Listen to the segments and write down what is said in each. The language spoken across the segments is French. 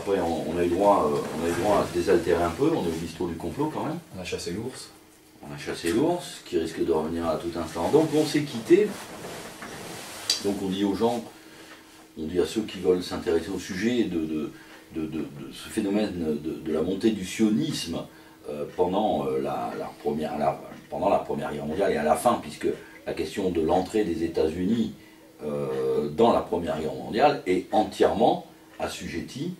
après on a eu droit à se désaltérer un peu, on est au bistrot du complot quand même. On a chassé l'ours. On a chassé l'ours, qui risque de revenir à tout instant. Donc on s'est quitté. Donc on dit aux gens, on dit à ceux qui veulent s'intéresser au sujet de ce phénomène de la montée du sionisme pendant la Première Guerre mondiale et à la fin, puisque la question de l'entrée des États-Unis dans la Première Guerre mondiale est entièrement assujettie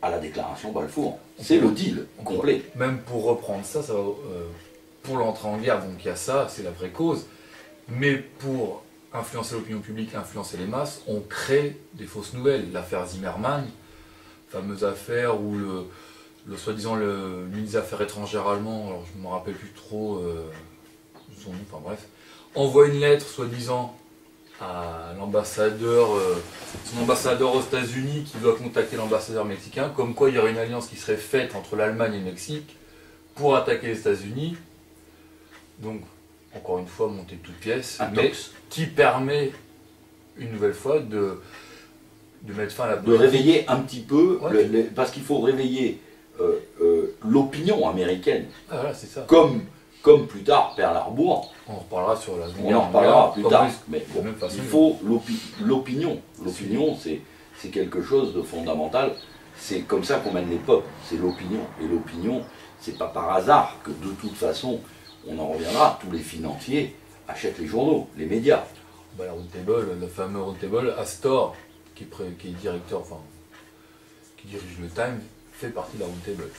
à la déclaration Balfour. C'est le deal complet. Même pour reprendre ça, va, pour l'entrée en guerre, donc il y a ça, c'est la vraie cause. Mais pour influencer l'opinion publique, influencer les masses, on crée des fausses nouvelles. L'affaire Zimmermann, fameuse affaire où le soi-disant le ministre des Affaires étrangères allemand, alors je ne me rappelle plus trop son nom, enfin bref, envoie une lettre soi-disant à l'ambassadeur, son ambassadeur aux États-Unis qui doit contacter l'ambassadeur mexicain, comme quoi il y aurait une alliance qui serait faite entre l'Allemagne et le Mexique pour attaquer les États-Unis. Donc, encore une fois, montée de toutes pièces, mais qui permet une nouvelle fois de mettre fin à la politique. De réveiller un petit peu, ouais, parce qu'il faut réveiller l'opinion américaine. Ah, voilà, c'est ça. Comme plus tard Pearl Harbor. On en reparlera sur la seconde On guerre en reparlera mondiale, plus tard. Mais de même façon, il faut l'opinion. L'opinion, c'est quelque chose de fondamental. C'est comme ça qu'on mène les peuples. C'est l'opinion. Et l'opinion, c'est pas par hasard que de toute façon, on en reviendra, tous les financiers achètent les journaux, les médias. Bah, la Roundtable, le fameux Roundtable, Astor, qui est directeur, enfin, qui dirige le Time, fait partie de la Roundtable.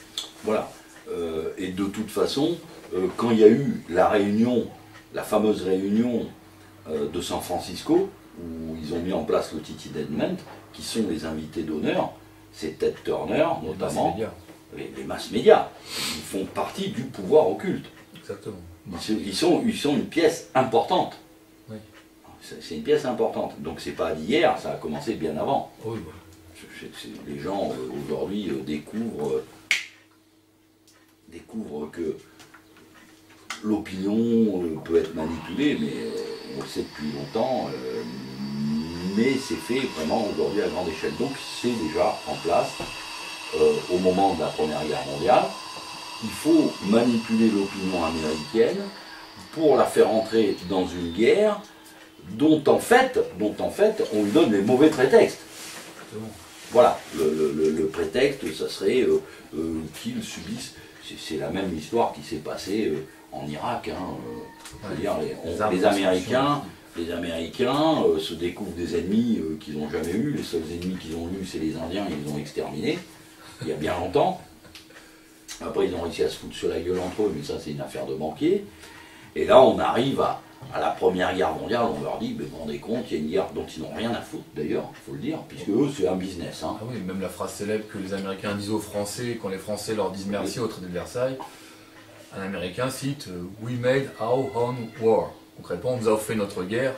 Voilà. Et de toute façon, quand il y a eu la réunion, la fameuse réunion de San Francisco, où ils ont mis en place le Titi-Denment, qui sont les invités d'honneur, c'est Ted Turner, notamment, les masses médias. Ils font partie du pouvoir occulte. Exactement. Ils sont une pièce importante. Oui. C'est une pièce importante. Donc c'est pas d'hier, ça a commencé bien avant. Oui, voilà. Les gens aujourd'hui découvrent que l'opinion peut être manipulée, mais on le sait depuis longtemps, mais c'est fait vraiment aujourd'hui à grande échelle. Donc c'est déjà en place au moment de la Première Guerre mondiale. Il faut manipuler l'opinion américaine pour la faire entrer dans une guerre dont en fait on lui donne les mauvais prétextes. Voilà, le prétexte, ça serait qu'ils subissent. C'est la même histoire qui s'est passée en Irak. Les Américains se découvrent des ennemis qu'ils n'ont jamais eus. Les seuls ennemis qu'ils ont eus, c'est les Indiens, ils les ont exterminés, il y a bien longtemps. Après, ils ont réussi à se foutre sur la gueule entre eux, mais ça, c'est une affaire de banquier. Et là, on arrive à la Première Guerre mondiale, on leur dit, mais vous vous rendez compte, il y a une guerre dont ils n'ont rien à foutre, d'ailleurs, il faut le dire, puisque eux, c'est un business. Hein. Ah oui, même la phrase célèbre que les Américains disent aux Français, quand les Français leur disent merci au traité de Versailles, un Américain cite « We made our own war ». Concrètement, on nous a fait notre guerre,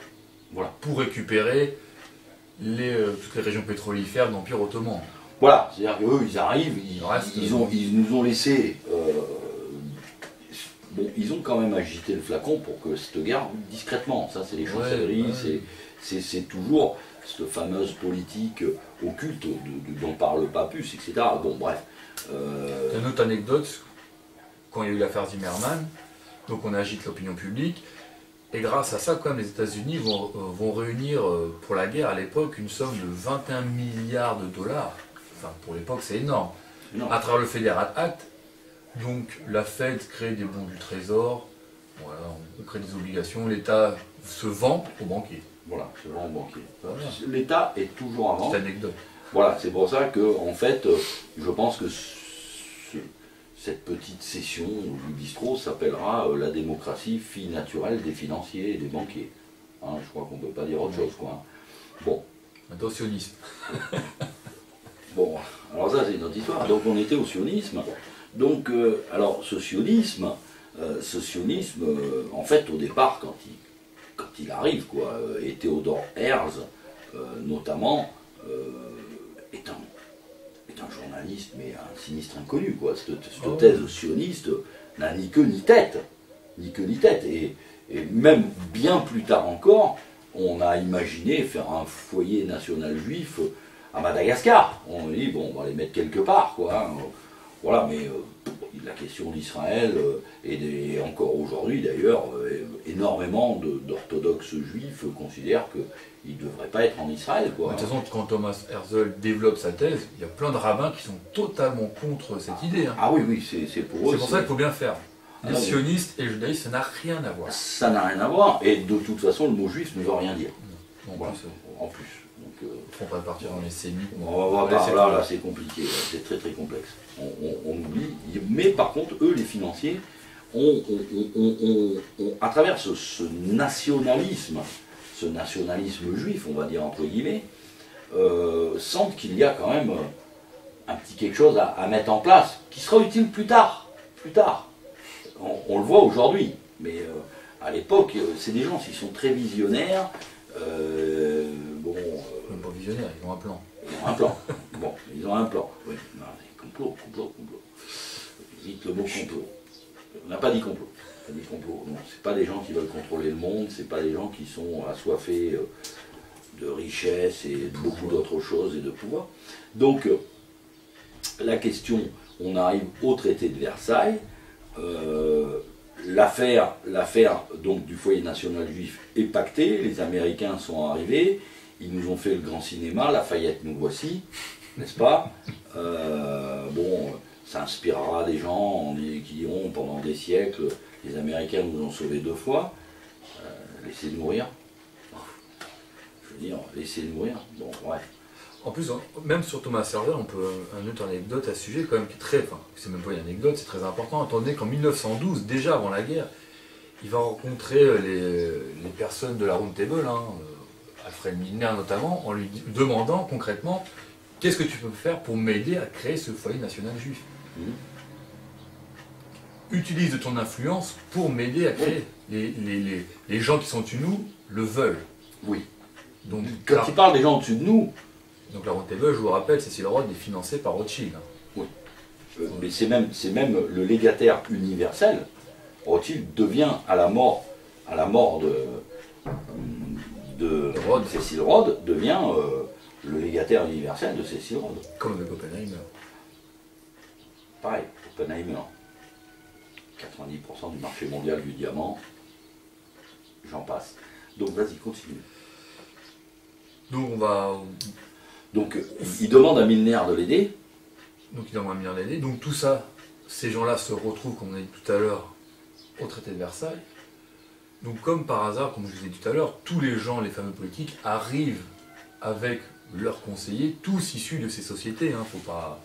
voilà, pour récupérer toutes les régions pétrolifères de l'Empire ottoman. Voilà, c'est-à-dire qu'eux, ils arrivent, ils nous ont laissé... bon, ils ont quand même agité le flacon pour que cette guerre, discrètement, ça c'est les chancelleries, c'est toujours cette fameuse politique occulte dont parle Papus, etc. Bon, bref. Une autre anecdote, quand il y a eu l'affaire Zimmermann, donc on agite l'opinion publique, et grâce à ça, quand même, les États-Unis vont réunir pour la guerre à l'époque une somme de 21 milliards de dollars. Enfin, pour l'époque, c'est énorme. À travers le Federal Act, donc la Fed crée des bons du Trésor, voilà, on crée des obligations, l'État se vend aux banquiers. Voilà, se vend aux banquiers. Voilà. L'État est toujours avant. C'est anecdote. Voilà, c'est pour ça que, en fait, je pense que cette petite session du bistrot s'appellera la démocratie, fille naturelle des financiers et des banquiers. Hein, je crois qu'on ne peut pas dire autre chose, quoi. Bon. Un sionisme. Bon, alors ça c'est une autre histoire. Donc on était au sionisme. Donc, alors ce sionisme, en fait au départ quand il arrive, quoi, et Theodor Herzl, notamment, est un journaliste, mais un sinistre inconnu, quoi. Cette thèse sioniste n'a ni queue ni tête. Ni queue ni tête. Et même bien plus tard encore, on a imaginé faire un foyer national juif à Madagascar. On dit, bon, on va les mettre quelque part, quoi. Hein. Voilà, mais la question d'Israël, et encore aujourd'hui d'ailleurs, énormément d'orthodoxes juifs considèrent qu'ils ne devraient pas être en Israël, quoi. De toute façon, quand Thomas Herzl développe sa thèse, il y a plein de rabbins qui sont totalement contre cette idée. Hein. Ah oui, oui, c'est pour eux. C'est pour ça qu'il faut bien faire. Les sionistes et le judaïsme, ça n'a rien à voir. Ça n'a rien à voir, et de toute façon, le mot juif ne veut rien dire. Non, Voilà. en plus, En plus. Donc, on va partir dans les sémites. on va pas, là c'est compliqué, c'est très très complexe. On oublie, mais par contre, eux, les financiers, à travers ce nationalisme juif, on va dire entre guillemets, sentent qu'il y a quand même un petit quelque chose à mettre en place, qui sera utile plus tard. Plus tard. On le voit aujourd'hui, mais à l'époque, c'est des gens qui sont très visionnaires. Même pas visionnaires, ils ont un plan. Ils ont un plan. Bon, ils ont un plan. Oui, non, complot. Dites le mot complot. On n'a pas dit complot. On a dit complot. Non, c'est pas des gens qui veulent contrôler le monde, c'est pas des gens qui sont assoiffés de richesse et de beaucoup d'autres choses et de pouvoir. Donc, la question, on arrive au traité de Versailles. L'affaire donc du foyer national juif est pactée, les Américains sont arrivés, ils nous ont fait le grand cinéma, Lafayette nous voici, n'est-ce pas? Bon, ça inspirera des gens qui diront pendant des siècles, les Américains nous ont sauvés 2 fois, laissez mourir. Je veux dire, laissez mourir, bon, ouais. En plus, même sur Thomas Herzl, on peut une autre anecdote à ce sujet, quand même, qui est très, enfin, c'est même pas une anecdote, c'est très important, étant donné qu'en 1912, déjà avant la guerre, il va rencontrer les personnes de la Round Table, hein, Alfred Milner notamment, en lui demandant concrètement qu'est-ce que tu peux faire pour m'aider à créer ce foyer national juif. Utilise de ton influence pour m'aider à créer. Les gens qui sont au-dessus de nous le veulent. Oui. Donc, quand il parle des gens au-dessus de nous, donc la Round Table, je vous rappelle, Cécile Rhodes est financée par Rothschild. Oui. Mais c'est même le légataire universel. Rothschild devient à la mort de Cécile Rhodes, devient le légataire universel de Cécile Rhodes. Comme avec Oppenheimer. Pareil, Oppenheimer. 90% du marché mondial du diamant, j'en passe. Donc vas-y, continue. Donc on va... Donc il demande à Milner de l'aider. Donc il demande à Milner de l'aider. Donc tout ça, ces gens-là se retrouvent, comme on a dit tout à l'heure, au traité de Versailles. Donc comme par hasard, comme je vous ai dit tout à l'heure, tous les gens, les fameux politiques, arrivent avec leurs conseillers, tous issus de ces sociétés. Hein, faut pas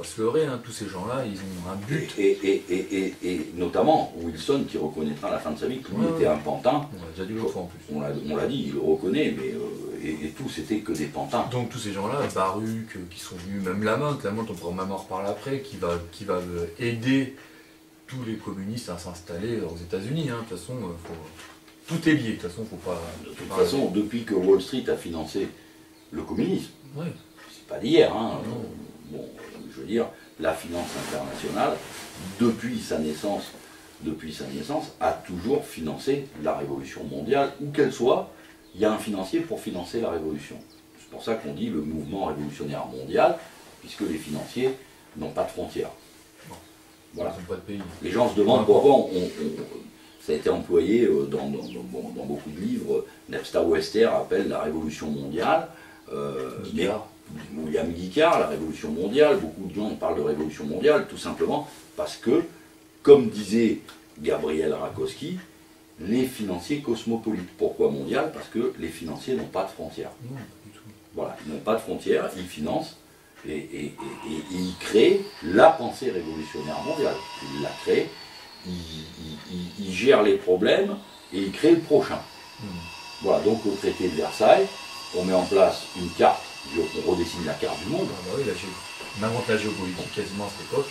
se leurrer, hein, tous ces gens-là, ils ont un but. Et notamment Wilson qui reconnaîtra à la fin de sa vie que lui était un pantin. On l'a déjà dit l'autre fois en plus. On l'a dit, il le reconnaît, mais et tout c'était que des pantins. Donc tous ces gens-là, Baruch, qui sont venus, même Lamothe, on pourra même en reparler après, qui va aider tous les communistes à s'installer aux États-Unis. Hein. De toute façon, tout est lié. De toute façon, faut pas. De toute façon, depuis que Wall Street a financé le communisme, ouais. C'est pas d'hier, hein. Bon, je veux dire, la finance internationale, depuis sa naissance, a toujours financé la révolution mondiale, où qu'elle soit, il y a un financier pour financer la révolution. C'est pour ça qu'on dit le mouvement révolutionnaire mondial, puisque les financiers n'ont pas de frontières. Voilà. Ils n'ont pas de pays. Les gens se demandent pourquoi ça a été employé dans beaucoup de livres. Napster Wester appelle la révolution mondiale. William Guicard, la révolution mondiale, beaucoup de gens parlent de révolution mondiale, tout simplement parce que, comme disait Gabriel Rakowski, les financiers cosmopolites. Pourquoi mondial? Parce que les financiers n'ont pas de frontières. Non, du tout. Voilà, ils n'ont pas de frontières, ils financent et ils créent la pensée révolutionnaire mondiale. Ils la créent, ils gèrent les problèmes et ils créent le prochain. Voilà, donc au traité de Versailles, on met en place une carte, on redessine la carte du monde. Ah bah oui, on invente la géopolitique quasiment à cette époque.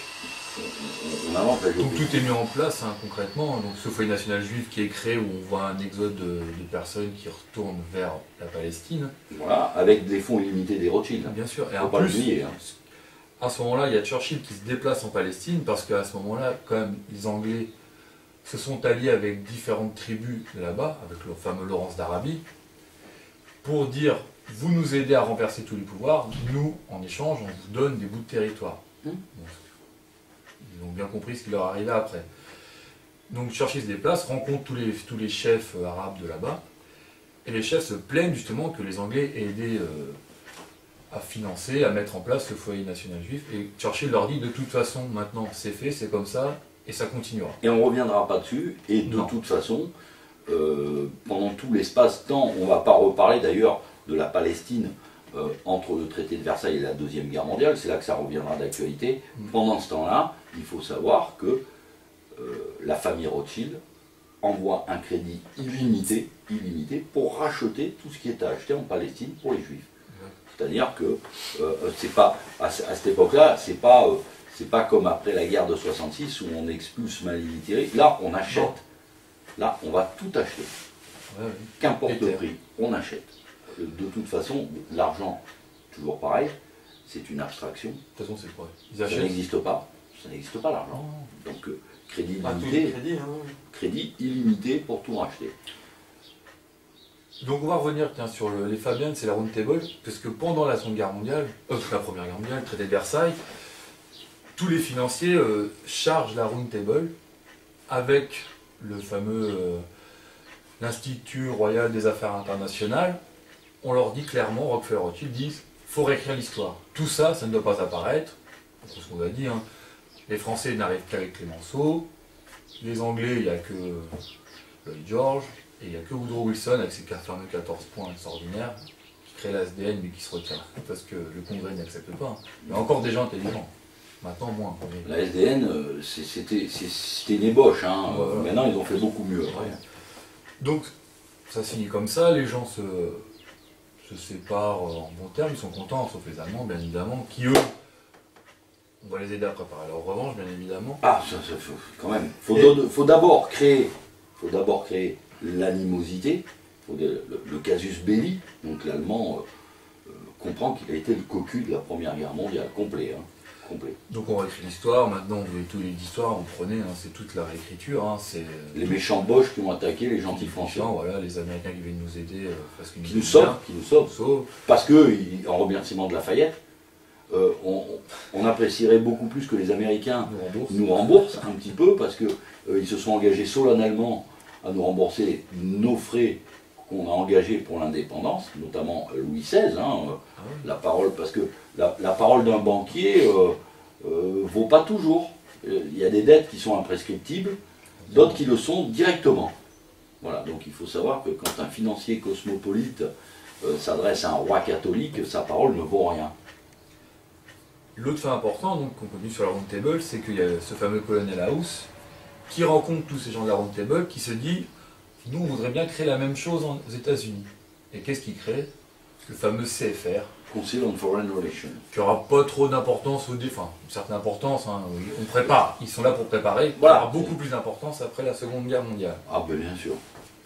On invente la Donc géopolitique. tout est mis en place hein, concrètement. Donc ce foyer national juif qui est créé où on voit un exode de personnes qui retournent vers la Palestine. Voilà, avec des fonds illimités des Rothschild. Bien sûr. Et Faut en pas plus, l'oublier, hein. à ce moment-là, il y a Churchill qui se déplace en Palestine parce qu'à ce moment-là, quand même, les Anglais se sont alliés avec différentes tribus de là-bas, avec le fameux Laurence d'Arabie, pour dire vous nous aidez à renverser tous les pouvoirs, nous, en échange, on vous donne des bouts de territoire. Donc, ils ont bien compris ce qui leur arrivait après. Donc Churchill se déplace, rencontre tous les chefs arabes de là-bas, et les chefs se plaignent justement que les Anglais aient aidé à financer, à mettre en place le foyer national juif, et Churchill leur dit de toute façon, maintenant c'est fait, c'est comme ça, et ça continuera. Et on ne reviendra pas dessus, et de toute façon, pendant tout l'espace-temps, on ne va pas reparler d'ailleurs de la Palestine entre le traité de Versailles et la Deuxième Guerre mondiale, c'est là que ça reviendra d'actualité. Pendant ce temps-là, il faut savoir que la famille Rothschild envoie un crédit illimité pour racheter tout ce qui est à acheter en Palestine pour les Juifs. C'est-à-dire que c'est pas à cette époque-là, c'est pas comme après la guerre de 66 où on expulse mal illittéré. Là, on achète. Là, on va tout acheter. Qu'importe le prix, on achète. De toute façon, l'argent, toujours pareil, c'est une abstraction. De toute façon, c'est quoi? Ça n'existe pas. Ça n'existe pas l'argent. Donc crédit illimité, crédit illimité pour tout racheter. Donc on va revenir sur les Fabians et la Round Table, parce que pendant la Seconde Guerre mondiale, la Première Guerre mondiale, le traité de Versailles, tous les financiers chargent la Round Table avec le fameux l'Institut Royal des Affaires Internationales. On leur dit clairement, Rockefeller Rothschild disent, faut réécrire l'histoire. Tout ça, ça ne doit pas apparaître. C'est ce qu'on a dit. Hein. Les Français n'arrivent qu'avec Clémenceau. Les Anglais, il n'y a que Lloyd George. Et il n'y a que Woodrow Wilson avec ses fameux 14 points extraordinaires qui crée la SDN mais qui se retire parce que le Congrès n'accepte pas. Il y a encore des gens intelligents. Maintenant, moins. La SDN, c'était une ébauche. Hein. Voilà. Maintenant, ils ont fait beaucoup mieux. Ouais. Donc, ça se finit comme ça. Les gens se séparent en bon terme. Ils sont contents, sauf les Allemands, bien évidemment, qui eux, on va les aider à préparer leur revanche, bien évidemment. Ah, ça quand même. Faut d'abord créer l'animosité, le casus belli. Donc l'Allemand comprend qu'il a été le cocu de la Première Guerre mondiale, complet. Hein. Complet. Donc on réécrit l'histoire, maintenant vous voyez tous les livres d'histoire, vous prenez, hein, c'est toute la réécriture. Hein, les méchants Boches qui ont attaqué les gentils Français. Voilà, les Américains qui viennent nous aider. Parce qui nous sauvent. Parce que, en remerciement de Lafayette, on apprécierait beaucoup plus que les Américains nous remboursent un petit peu, parce qu'ils se sont engagés solennellement à nous rembourser nos frais qu'on a engagés pour l'indépendance, notamment Louis XVI, la parole, parce que la parole d'un banquier vaut pas toujours. Il y a des dettes qui sont imprescriptibles, d'autres qui le sont directement. Voilà, donc il faut savoir que quand un financier cosmopolite s'adresse à un roi catholique, sa parole ne vaut rien. L'autre fait important, donc qu'on continue sur la Round Table, c'est qu'il y a ce fameux colonel House qui rencontre tous ces gens de la Round Table, qui se dit « Nous, on voudrait bien créer la même chose aux États-Unis ». Et qu'est-ce qu'il crée? Le fameux CFR. Council on Foreign Relations. Qui n'aura pas trop d'importance au début, enfin, une certaine importance, hein, on prépare, ils sont là pour préparer, voilà. Il y aura beaucoup plus d'importance après la Seconde Guerre mondiale. Ah ben bien sûr.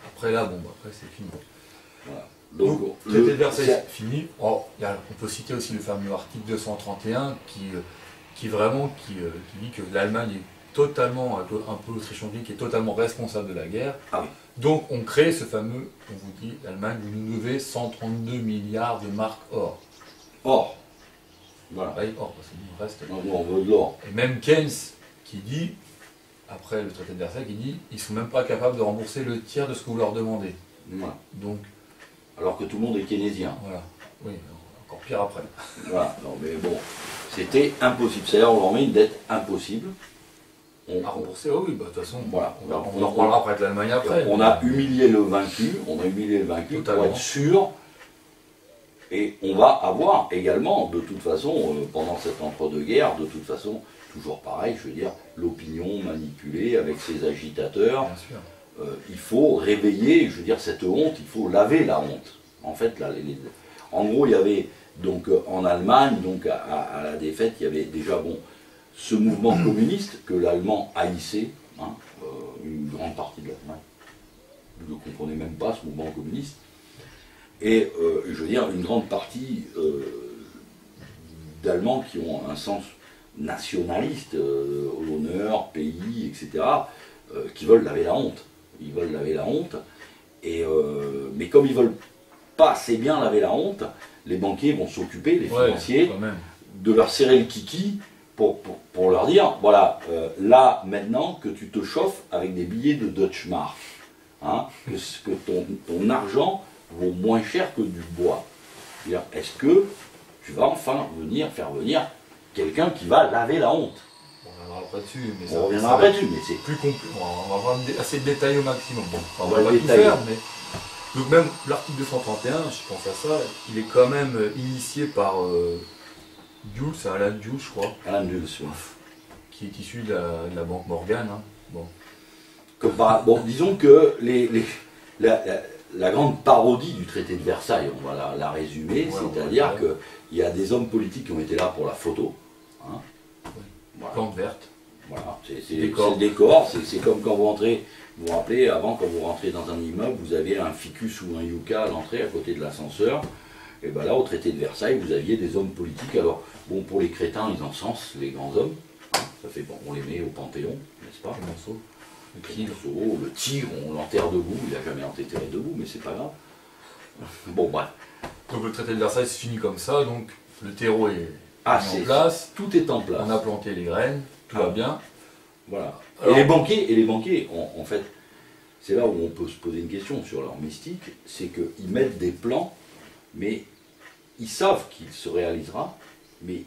Après là, après c'est fini. Voilà. Donc le traité de Versailles fini. On peut citer aussi le fameux article 231 qui dit que l'Allemagne est totalement, un peu l'Autriche-Hongrie, qui est totalement responsable de la guerre. Ah oui. Donc on crée ce fameux, on vous dit, l'Allemagne, vous nous devez 132 milliards de marques or. Or. Voilà. Oui, or, parce qu'il reste. Non, on veut de l'or. Et même Keynes qui dit, après le traité de Versailles, qui dit, ils ne sont même pas capables de rembourser le tiers de ce que vous leur demandez. Voilà. Donc. Alors que tout le monde est keynésien. Voilà. Oui, encore pire après. Voilà. Non, mais bon, c'était impossible. C'est-à-dire, on leur met une dette impossible. À rembourser, oh oui, de toute façon, voilà. On en reparlera après de l'Allemagne après. On a humilié le vaincu, pour être sûr, et on va avoir également, de toute façon, pendant cet entre-deux-guerres, de toute façon, toujours pareil, je veux dire, l'opinion manipulée avec ses agitateurs. Bien sûr. Il faut réveiller, je veux dire, cette honte, il faut laver la honte. En fait, là, en gros, il y avait, donc, en Allemagne, donc, à la défaite, il y avait déjà, ce mouvement communiste que l'Allemand haïssait, une grande partie de l'Allemagne ne comprenait même pas ce mouvement communiste, et je veux dire une grande partie d'Allemands qui ont un sens nationaliste, honneur, pays, etc., qui veulent laver la honte. Ils veulent laver la honte, mais comme ils ne veulent pas assez bien laver la honte, les banquiers vont s'occuper, les financiers, quand même. de leur serrer le kiki pour leur dire, voilà, là maintenant que tu te chauffes avec des billets de Deutsche Mark, hein, que ton argent vaut moins cher que du bois. Est-ce que tu vas enfin faire venir quelqu'un qui va laver la honte? On reviendra pas dessus, mais on reviendra pas dessus, mais c'est plus compliqué. On va assez détailler au maximum. Bon, on va le pas tout détailler. faire, mais donc même l'article 231, je pense à ça, il est quand même initié par Jules, c'est Alan Jules, je crois. Alan Jules, oui. Qui est issu de la banque Morgan. Hein. Bon. Bon, disons que la grande parodie du traité de Versailles, on va la résumer, c'est-à-dire qu'il y a des hommes politiques qui ont été là pour la photo. Hein. Voilà. Plante verte. Voilà, c'est le décor, c'est comme quand vous rentrez, vous vous rappelez, avant quand vous rentrez dans un immeuble, vous avez un ficus ou un yucca à l'entrée à côté de l'ascenseur. Et bien là, au traité de Versailles, vous aviez des hommes politiques. Alors, bon, pour les crétins, ils encensent les grands hommes. Ça fait bon, on les met au Panthéon, n'est-ce pas? Le tigre, on l'enterre debout, il n'a jamais été debout, mais c'est pas grave. Bon, bref. Donc le traité de Versailles se finit comme ça, donc le terreau est en place. Tout est en place. On a planté les graines, tout va bien. Voilà. Alors, et les banquiers, en fait, c'est là où on peut se poser une question sur leur mystique, c'est qu'ils mettent des plans, mais ils savent qu'il se réalisera, mais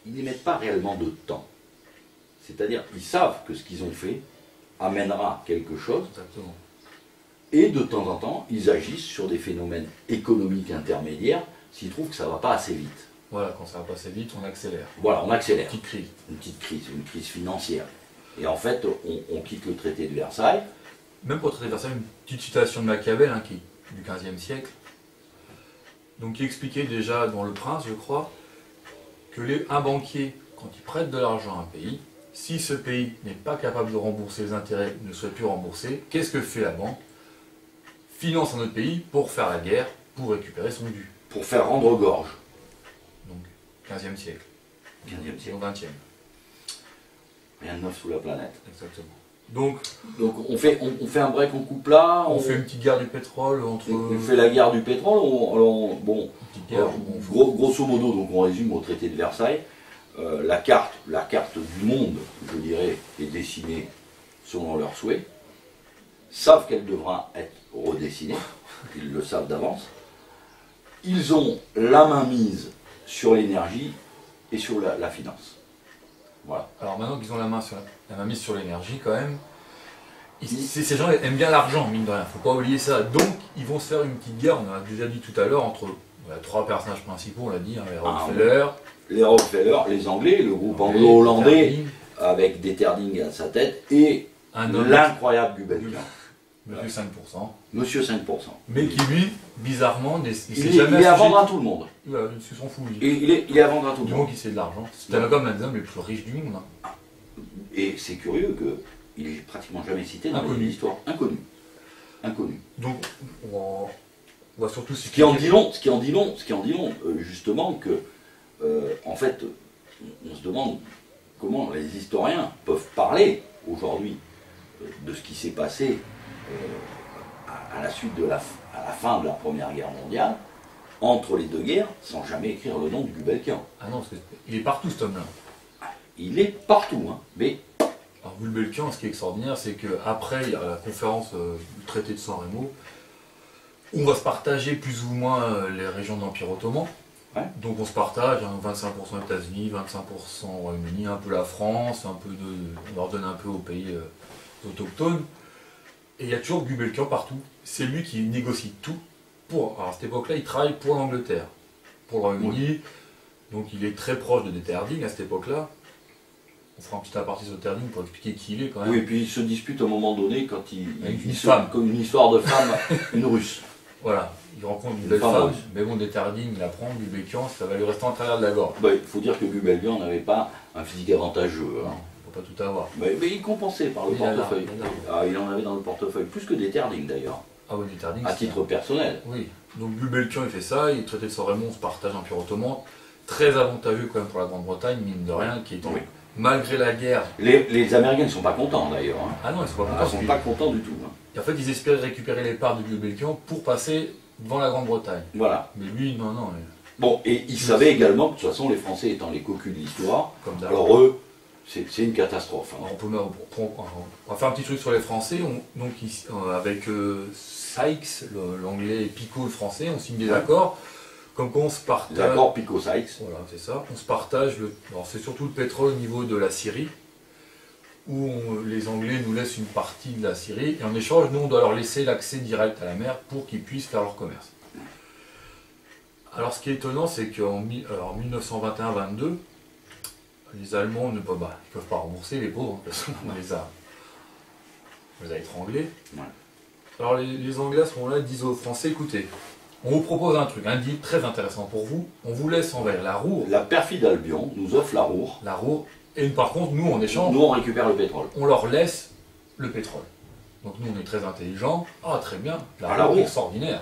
ils n'y mettent pas réellement de temps. C'est-à-dire, ils savent que ce qu'ils ont fait amènera quelque chose. Exactement. Et de temps en temps, ils agissent sur des phénomènes économiques intermédiaires s'ils trouvent que ça ne va pas assez vite. Voilà, quand ça va pas assez vite, on accélère. Voilà, on accélère. Une petite crise. Une crise financière. Et en fait, on quitte le traité de Versailles. Même pour le traité de Versailles, une petite citation de Machiavel, hein, qui est du XVe siècle, donc qui expliquait déjà dans Le Prince, je crois, que un banquier, quand il prête de l'argent à un pays, si ce pays n'est pas capable de rembourser les intérêts, ne souhaite plus rembourser, qu'est-ce que fait la banque? Finance un autre pays pour faire la guerre, pour récupérer son dû. Pour faire rendre gorge. Donc, 15e siècle. 15e siècle. 20e. Rien de neuf sous la planète. Exactement. Donc on fait un break, on coupe là. On fait une petite guerre du pétrole entre... On fait la guerre du pétrole. Bon, grosso modo, donc on résume au traité de Versailles. La carte du monde, je dirais, est dessinée selon leurs souhaits. Savent qu'elle devra être redessinée. Ils le savent d'avance. Ils ont la main mise sur l'énergie et sur la finance. Voilà. Alors maintenant qu'ils ont la main mise sur l'énergie, quand même, ces gens aiment bien l'argent, mine de rien, faut pas oublier ça. Donc ils vont se faire une petite guerre, on a déjà dit tout à l'heure, entre trois personnages principaux, on l'a dit, hein, les Rockefeller, les Anglais, le groupe anglo-hollandais, avec Deterding à sa tête, et l'incroyable Gubelkian. Monsieur 5%. Monsieur 5%. Mais qui lui, bizarrement, il est à vendre à tout le monde. Il s'en fout. Il est à vendre à tout le monde. Du moment qu'il sait de l'argent. C'est un comme l'un des hommes les plus riches du monde. Hein. Et c'est curieux qu'il est pratiquement jamais cité dans l'histoire. Inconnu. Donc, on va surtout... Ce qui en dit long, justement, que, en fait, on se demande comment les historiens peuvent parler aujourd'hui de ce qui s'est passé à la suite à la fin de la Première Guerre mondiale, entre les deux guerres, sans jamais écrire le nom de Gubelkian. Ah non, parce qu'il est partout cet homme-là. Il est partout, hein, mais... Alors Gubelkian, ce qui est extraordinaire, c'est qu'après, il y a la conférence du traité de San Remo, où on va se partager plus ou moins les régions de l'Empire ottoman. Ouais. Donc on se partage, hein, 25% aux États-Unis, 25% au Royaume-Uni, un peu la France, on leur donne un peu aux pays autochtones. Et il y a toujours Gubelkian partout. C'est lui qui négocie tout. Alors à cette époque-là, il travaille pour l'Angleterre, pour le Royaume-Uni. Oui. Donc il est très proche de Deterding à cette époque-là. On fera un petit aparté sur Deterding pour expliquer qui il est quand même. Oui, et puis il se dispute à un moment donné quand comme une histoire de femme, une russe. Voilà, il rencontre une belle femme, mais bon, Deterding, il apprend, Gubelkian, ça va lui rester en travers de la gorge. Il faut dire que Gubelkian n'avait pas un physique avantageux. Hein. Pas tout avoir. Mais il compensait par le portefeuille. Il en avait dans le portefeuille, plus que Deterding d'ailleurs. Ah oui, Deterding. À titre personnel. Oui. Donc Gubelkian il fait ça, il traité de San Remo, on se partage l'Empire ottoman. Très avantageux quand même pour la Grande-Bretagne, mine de rien, qui est malgré la guerre. Les Américains ne sont pas contents d'ailleurs. Hein. Ah non, ils sont pas contents. Ils ne sont pas contents du tout. Hein. Et en fait, ils espéraient récupérer les parts de Gubelkian pour passer devant la Grande-Bretagne. Voilà. Mais lui, non, non. Bon, et il savait également que de toute façon, les Français étant les cocus de l'histoire, Comme d'hab. alors eux, c'est une catastrophe. Hein. Alors, on va faire un petit truc sur les Français. Donc, avec Sykes, l'anglais, et Picot, le français, on signe des accords. Comme quoi on se partage. D'accord, Picot-Sykes. Voilà, c'est ça. On se partage. Alors, c'est surtout le pétrole au niveau de la Syrie, où les Anglais nous laissent une partie de la Syrie. Et en échange, nous, on doit leur laisser l'accès direct à la mer pour qu'ils puissent faire leur commerce. Alors, ce qui est étonnant, c'est qu'en 1921-22, les Allemands ne peuvent pas rembourser, les pauvres, parce qu'on les a étranglés. Ouais. Alors les Anglais à ce moment-là disent aux Français, écoutez, on vous propose un truc, un deal très intéressant pour vous, on vous laisse envers la Roure. La perfide Albion nous offre la Roure. La Roure, et par contre, nous en échange, Nous on récupère le pétrole. on leur laisse le pétrole. Donc nous on est très intelligents, très bien, la la Roure Roure. est extraordinaire.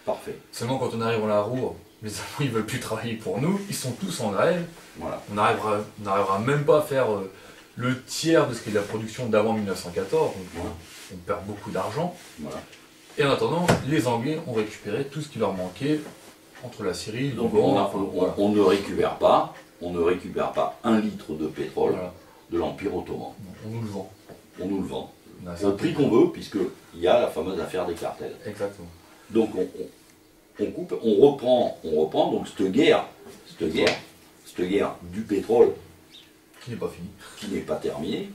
Parfait. Seulement quand on arrive à la Roure, les Allemands ils veulent plus travailler pour nous, ils sont tous en grève. Voilà. On n'arrivera même pas à faire le tiers de ce qui est de la production d'avant 1914, donc Voilà. on perd beaucoup d'argent. Voilà. Et en attendant, les Anglais ont récupéré tout ce qui leur manquait entre la Syrie, le Donc Liban, voilà. on ne récupère pas, un litre de pétrole Voilà. de l'Empire ottoman. On nous le vend. On nous le vend. On a Au prix qu'on veut, puisqu'il y a la fameuse affaire des cartels. Exactement. Donc on coupe, on reprend donc cette guerre du pétrole Qui n'est pas fini. qui n'est pas terminée.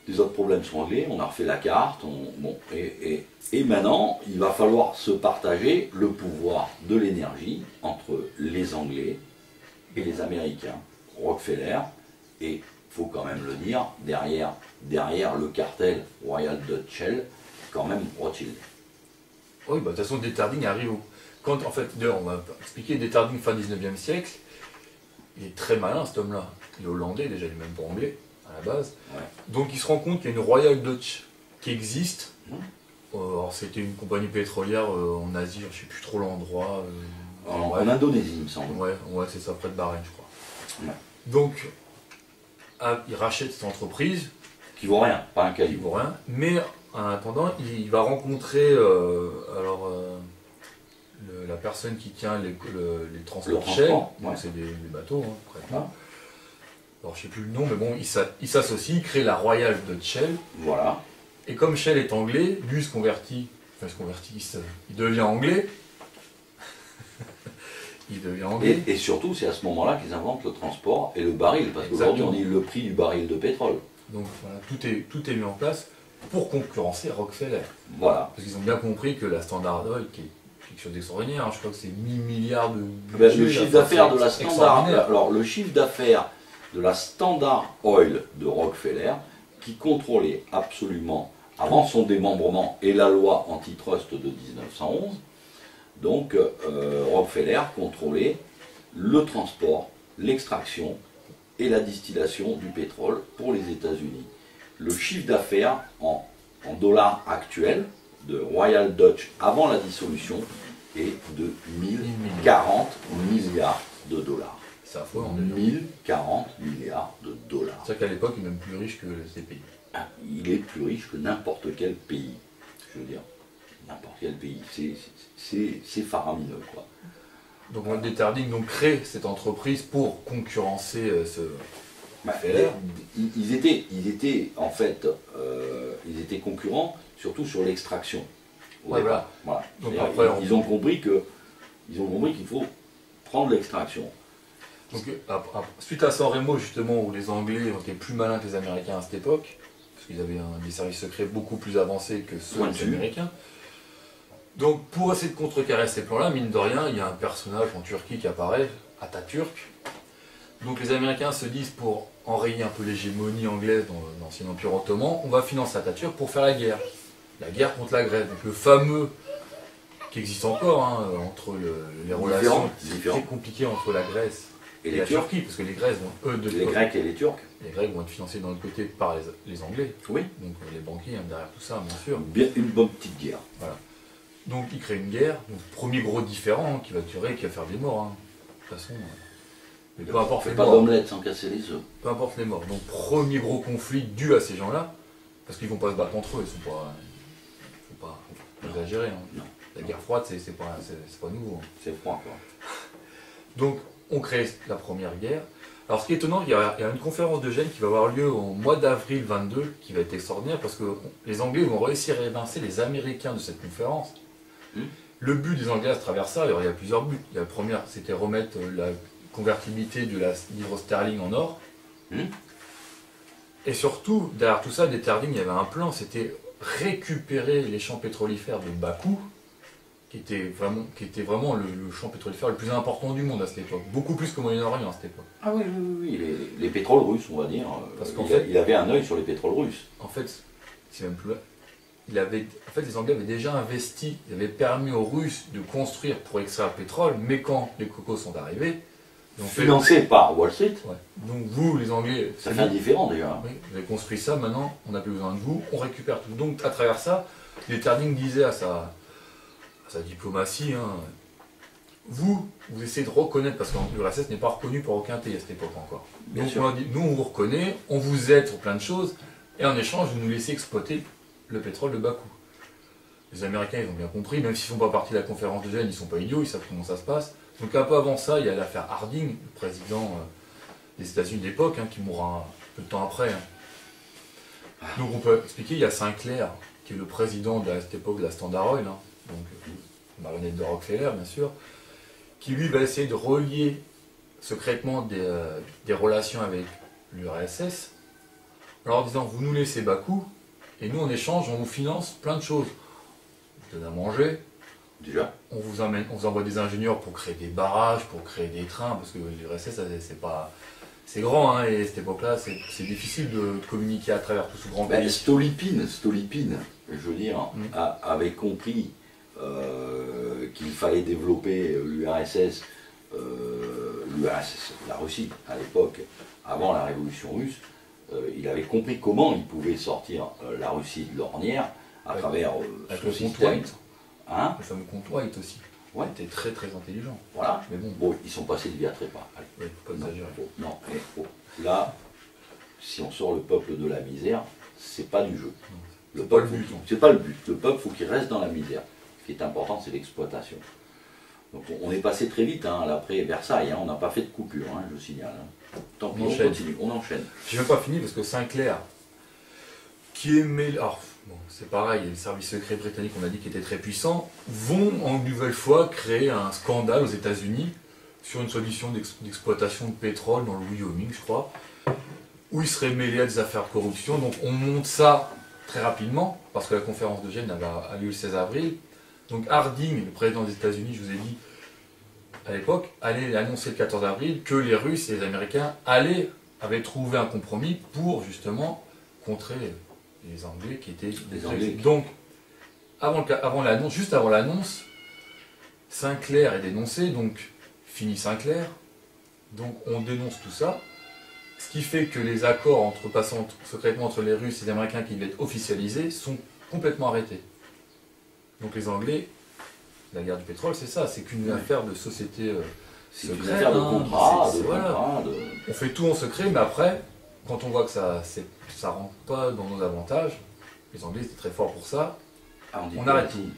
Les autres problèmes sont réglés, on a refait la carte, et maintenant il va falloir se partager le pouvoir de l'énergie entre les Anglais et les Américains. Rockefeller, et il faut quand même le dire, derrière le cartel Royal Dutch Shell, quand même Rothschild. Oui, de toute façon, Deterding arrive en fait, d'ailleurs, on va expliquer Deterding fin 19e siècle. Il est très malin, cet homme-là. Il est hollandais, déjà, il n'est même pas anglais, à la base. Ouais. Donc, il se rend compte qu'il y a une Royal Dutch qui existe. Mmh. Alors, c'était une compagnie pétrolière en Asie, je ne sais plus trop l'endroit. En Indonésie, il me semble. Ouais, c'est ça, près de Bahreïn, je crois. Ouais. Donc, il rachète cette entreprise. Qui vaut rien, pas un Qui caillou. vaut rien. Mais en attendant, il va rencontrer la personne qui tient les transports Shell. transport, Donc, ouais. c'est des bateaux, hein, concrètement. Ah. Alors, je ne sais plus le nom, mais bon, il s'associe, il crée la Royal Dutch Shell. Voilà. Et comme Shell est anglais, lui il devient anglais. Il devient anglais. Et surtout, c'est à ce moment-là qu'ils inventent le transport et le baril, parce qu'aujourd'hui on dit le prix du baril de pétrole. Donc voilà, tout est mis en place pour concurrencer Rockefeller. Voilà. Parce qu'ils ont bien compris que la Standard Oil, qui est quelque chose d'extraordinaire, hein, je crois que c'est 1000 milliards de budget. Le chiffre d'affaires de la Standard, alors le chiffre d'affaires de la Standard Oil de Rockefeller, qui contrôlait absolument, avant son démembrement et la loi antitrust de 1911, donc Rockefeller contrôlait le transport, l'extraction et la distillation du pétrole pour les États-Unis. Le chiffre d'affaires en dollars actuels de Royal Dutch avant la dissolution est de 1040 milliards de dollars. C'est affolant. 1040 milliards de dollars. C'est-à-dire qu'à l'époque, il est même plus riche que ces pays. Il est plus riche que n'importe quel pays. Je veux dire, n'importe quel pays. C'est faramineux, quoi. Donc Deterding crée cette entreprise pour concurrencer ce Rockefeller. Ils étaient en fait, ils étaient concurrents surtout sur l'extraction. Ouais, voilà. Donc après, ils ont compris qu'il faut prendre l'extraction. Donc suite à San Remo justement, où les Anglais ont été plus malins que les Américains à cette époque, parce qu'ils avaient des services secrets beaucoup plus avancés que ceux des Américains. Donc pour essayer de contrecarrer ces plans-là, mine de rien, il y a un personnage en Turquie qui apparaît, Atatürk. Donc les Américains se disent, pour enrayer un peu l'hégémonie anglaise dans l'ancien empire ottoman, on va financer Atatürk pour faire la guerre contre la Grèce. Donc le fameux, qui existe encore, hein, entre les relations très compliquées entre la Grèce et la Turquie, parce que les Grecs et les Turcs. Les Grecs vont être financés d'un autre côté par les Anglais. Oui. Donc les banquiers derrière tout ça, bien sûr. Une bonne petite guerre. Voilà. Donc il crée une guerre, donc premier gros différent qui va durer, qui va faire des morts. Hein. De toute façon, mais peu importe les morts. Pas d'omelette sans casser les œufs. Peu importe les morts. Donc premier gros conflit dû à ces gens-là, parce qu'ils vont pas se battre entre eux, faut pas exagérer. Hein. Non. La guerre froide, c'est pas nouveau. C'est froid, quoi. Donc, on crée la première guerre. Alors, ce qui est étonnant, il y a une conférence de Gênes qui va avoir lieu au mois d'avril 22, qui va être extraordinaire, parce que les Anglais vont réussir à évincer les Américains de cette conférence. Le but des Anglais à travers ça, alors il y a plusieurs buts. La première, c'était remettre la convertibilité de la livre sterling en or. Et surtout, derrière tout ça, il y avait un plan, c'était récupérer les champs pétrolifères de Bakou, qui était vraiment le champ pétrolifère le plus important du monde à cette époque, beaucoup plus qu'au Moyen-Orient à cette époque. Ah oui, les pétroles russes, on va dire. Parce qu'en fait, il avait un œil sur les pétroles russes. En fait, c'est même plus là. Les Anglais avaient déjà investi, ils avaient permis aux Russes de construire pour extraire le pétrole, mais quand les cocos sont arrivés, financés par Wall Street. Ouais. Donc vous, les Anglais, ça fait indifférent déjà. Oui, vous avez construit ça, maintenant on n'a plus besoin de vous, on récupère tout. Donc à travers ça, Metternich disait à sa diplomatie, vous essayez de reconnaître, parce que l'URSS n'est pas reconnu par aucun pays à cette époque encore. Donc on a dit, nous on vous reconnaît, on vous aide sur plein de choses, et en échange vous nous laissez exploiter le pétrole de Bakou. Les Américains ils ont bien compris, même s'ils ne font pas partie de la conférence de Gênes, ils ne sont pas idiots, ils savent comment ça se passe. Donc un peu avant ça, il y a l'affaire Harding, le président des États-Unis de l'époque, qui mourra un peu de temps après. Donc on peut expliquer, il y a Sinclair, qui est le président de cette époque de la Standard Oil, donc marionnette de Rockefeller bien sûr, qui lui va essayer de relier secrètement des relations avec l'URSS, en leur disant vous nous laissez Bakou, et nous en échange on vous finance plein de choses. On vous donne à manger, déjà. On vous envoie des ingénieurs pour créer des barrages, pour créer des trains, parce que l'URSS c'est grand, et à cette époque-là c'est difficile de communiquer à travers tout ce grand pays. Stolypine, je veux dire, avait compris qu'il fallait développer l'URSS, la Russie à l'époque, avant la révolution russe. Il avait compris comment il pouvait sortir la Russie de l'ornière à travers son système. Le fameux compte White aussi. Ouais. Était très très intelligent. Voilà. Mais bon, ils sont passés de vie à trépas. Oui, pas exagérer. Là, si on sort le peuple de la misère, c'est pas du jeu. C'est pas le but. C'est pas le but. Le peuple, faut qu'il reste dans la misère. Ce qui est important, c'est l'exploitation. Donc on est passé très vite, après Versailles, on n'a pas fait de coupure, je signale. Tant pis, on continue, on enchaîne. J'ai même pas fini parce que Sinclair, qui est mêlé. Alors, bon, c'est pareil, les services secrets britanniques, on a dit, qui étaient très puissants, vont en nouvelle fois créer un scandale aux États-Unis sur une solution d'exploitation de pétrole dans le Wyoming, je crois, où ils seraient mêlés à des affaires de corruption. Donc on monte ça très rapidement, parce que la conférence de Gênes a lieu le 16 avril. Donc Harding, le président des États-Unis, je vous ai dit, à l'époque, allait annoncer le 14 avril que les Russes et les Américains avaient trouvé un compromis pour justement contrer les Anglais qui étaient des Anglais. Donc, juste avant l'annonce, Sinclair est dénoncé, donc fini Sinclair, donc on dénonce tout ça, ce qui fait que les accords passant secrètement entre les Russes et les Américains qui devaient être officialisés sont complètement arrêtés. Donc les Anglais, la guerre du pétrole, c'est ça, c'est qu'une affaire de société c'est une affaire de contrat, On fait tout en secret, mais après, quand on voit que ça ne rentre pas dans nos avantages, les Anglais étaient très forts pour ça, on arrête tout.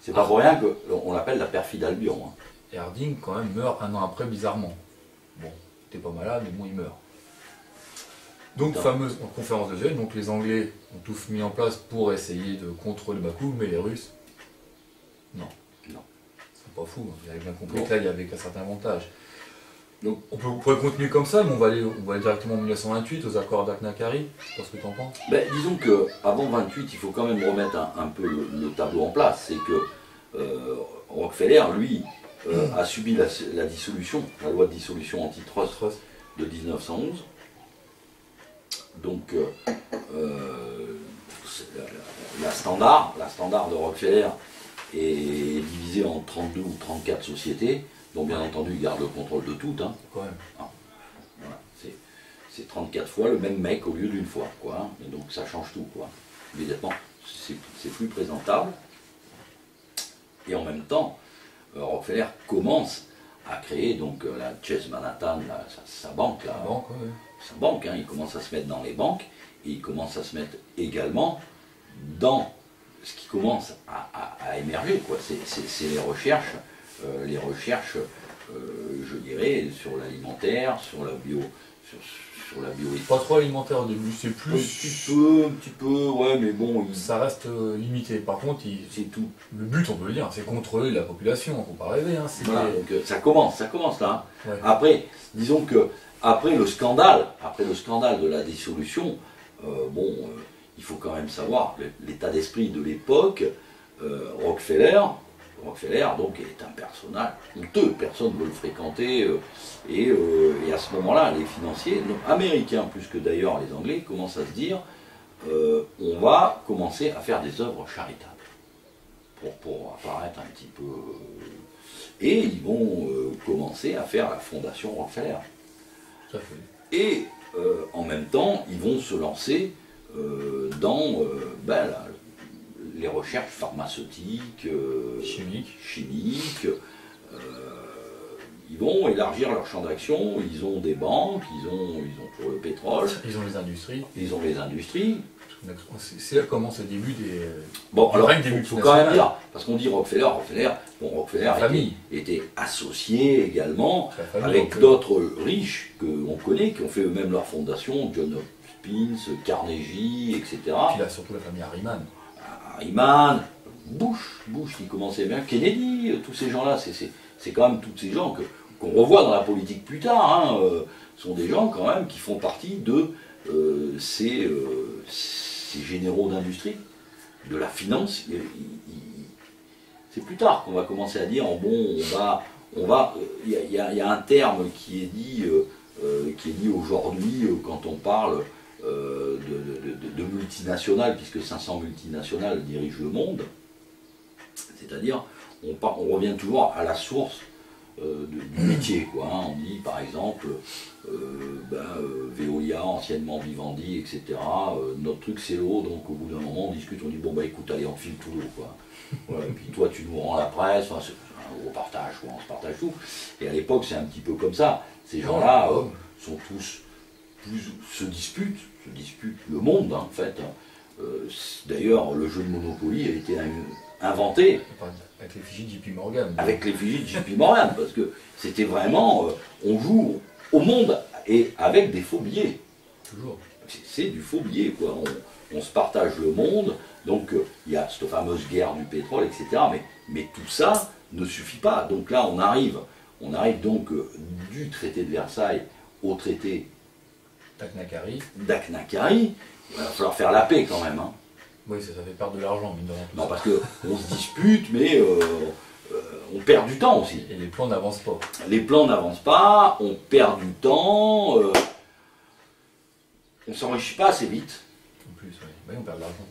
C'est pas pour rien qu'on l'appelle la perfide Albion. Et Harding, quand même, meurt un an après, bizarrement. Bon, il n'était pas malade, mais bon, il meurt. Donc, fameuse conférence de Gênes, donc les Anglais ont tout mis en place pour essayer de contrôler Bakou, mais les Russes, non. C'est pas fou, ils avaient bien compris que là, il y avait qu'un certain avantage. Donc, on pourrait continuer comme ça, mais on va aller directement en 1928, aux accords d'Aknakari. Je sais pas ce que tu en penses. Disons qu'avant 28, il faut quand même remettre un peu le tableau en place. C'est que Rockefeller, lui, a subi la dissolution, la loi de dissolution antitrust de 1911. Donc, la standard de Rockefeller est divisée en 32 ou 34 sociétés, dont bien entendu il garde le contrôle de toutes. Quand même. Voilà, c'est 34 fois le même mec au lieu d'une fois, Et donc ça change tout, Immédiatement, c'est plus présentable. Et en même temps, Rockefeller commence à créer donc la Chase Manhattan, sa banque, sa banque, il commence à se mettre dans les banques, et il commence à se mettre également dans ce qui commence à émerger, quoi. C'est les recherches, je dirais, sur l'alimentaire, sur la bio, sur la bioéthique. Pas trop alimentaire au début, c'est plus... Un petit peu, ouais, mais bon... Ça reste limité. Par contre, c'est tout. Le but, on peut le dire, c'est contrôler la population, faut pas rêver. Hein, voilà, donc ça commence là. Ouais. Après, disons que, après le scandale de la dissolution, il faut quand même savoir l'état d'esprit de l'époque. Rockefeller, donc, est un personnage honteux, personne ne veut le fréquenter, et à ce moment-là, les financiers, donc, américains plus que d'ailleurs les Anglais, commencent à se dire on va commencer à faire des œuvres charitables, pour apparaître un petit peu... et ils vont commencer à faire la fondation Rockefeller. Tout à fait. Et en même temps, ils vont se lancer dans les recherches pharmaceutiques, chimiques. Ils vont élargir leur champ d'action. Ils ont des banques, ils ont pour le pétrole. Ils ont les industries. C'est là commence le début des... Bon, alors, il faut quand même dire, parce qu'on dit Rockefeller était associé également avec d'autres riches qu'on connaît, qui ont fait eux-mêmes leur fondation, John Hopkins, Carnegie, etc. Puis là, surtout la famille Harriman, Bush qui commençait bien, Kennedy, tous ces gens-là, c'est quand même tous ces gens qu'on revoit dans la politique plus tard, sont des gens quand même qui font partie de ces généraux d'industrie, de la finance. C'est plus tard qu'on va commencer à dire, il y a un terme qui est dit aujourd'hui quand on parle de multinationales, puisque 500 multinationales dirigent le monde, c'est-à-dire on revient toujours à la source du métier, quoi. On dit par exemple Veolia, anciennement Vivendi, etc. Notre truc c'est l'eau, donc au bout d'un moment on discute, on dit bon écoute, allez on te file tout l'eau, quoi. Voilà, et puis toi tu nous rends la presse, enfin, c'est un gros partage, quoi, on se partage tout. Et à l'époque c'est un petit peu comme ça. Ces gens-là sont tous se disputent le monde, en fait. D'ailleurs, le jeu de Monopoly a été inventé avec l'effigie de JP Morgan. Avec l'effigie de JP Morgan, parce que c'était vraiment, on joue au monde et avec des faux billets. Toujours. C'est du faux billet, quoi. On se partage le monde, donc il y a cette fameuse guerre du pétrole, etc. Mais tout ça ne suffit pas. Donc là, on arrive donc du traité de Versailles au traité d'Aknakari. Il va falloir faire la paix quand même. Hein. Oui, ça fait perdre de l'argent, mine de rien. Non, parce qu'on se dispute, mais on perd du temps aussi. Et les plans n'avancent pas. Les plans n'avancent pas, on perd du temps, on s'enrichit pas assez vite. En plus, oui, on perd de l'argent.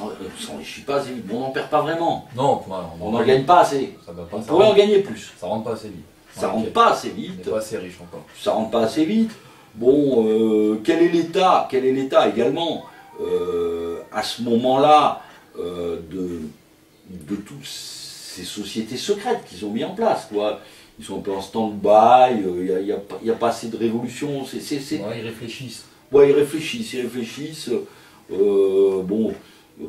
On s'enrichit pas assez vite, mais on n'en perd pas vraiment. Non, on n'en gagne pas assez. On pourrait en gagner plus. Ça rentre pas assez vite. Ça rentre pas assez vite. On n'est pas assez riche encore. Ça rentre pas assez vite. Bon, quel est l'État également à ce moment-là de toutes ces sociétés secrètes qu'ils ont mis en place, quoi. Ils sont un peu en stand-by, il n'y a pas assez de révolution. Ouais, ils réfléchissent. Ouais, ils réfléchissent. Bon,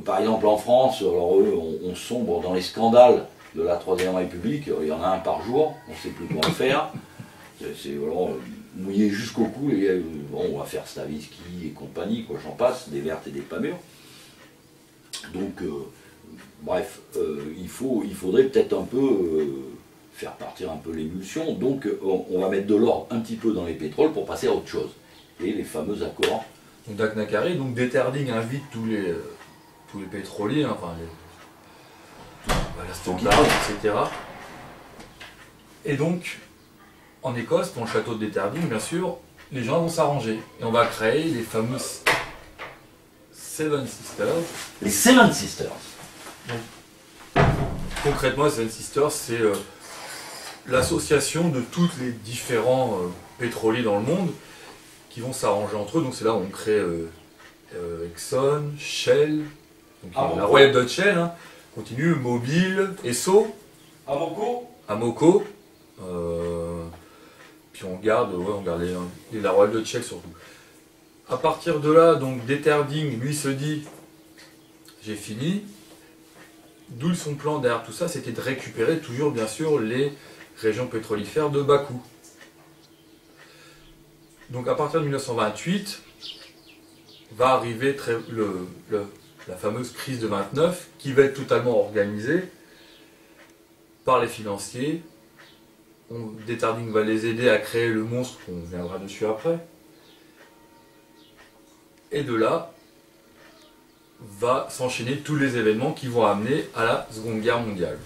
par exemple en France, alors eux, on sombre dans les scandales de la Troisième République, il y en a un par jour, on ne sait plus comment faire. C'est vraiment mouillé jusqu'au cou, et bon, on va faire Stavisky et compagnie, quoi, j'en passe, des vertes et des pas mûres. Donc, bref, il faudrait peut-être un peu faire partir un peu l'émulsion, donc on va mettre de l'ordre un petit peu dans les pétroles pour passer à autre chose. Et les fameux accords. Donc d'Aknakari, donc Deterding invite tous les pétroliers, enfin la Standard, etc. Et donc, en Écosse, dans le château de Deterding, bien sûr, les gens vont s'arranger. Et on va créer les fameuses Seven Sisters. Les Seven Sisters. Donc, concrètement, les Seven Sisters, c'est l'association de tous les différents pétroliers dans le monde qui vont s'arranger entre eux. Donc c'est là où on crée Exxon, Shell, donc, la Royal Dutch Shell, hein, continue, Mobil, Esso, Amoco, puis on garde la Royal Dutch Shell surtout. À partir de là, donc Deterding, lui se dit, j'ai fini, D'où son plan derrière tout ça, c'était de récupérer toujours bien sûr les régions pétrolifères de bas coût. Donc à partir de 1928, va arriver la fameuse crise de 29 qui va être totalement organisée par les financiers. Détarding va les aider à créer le monstre, on viendra dessus après. Et de là, va s'enchaîner tous les événements qui vont amener à la Seconde Guerre mondiale.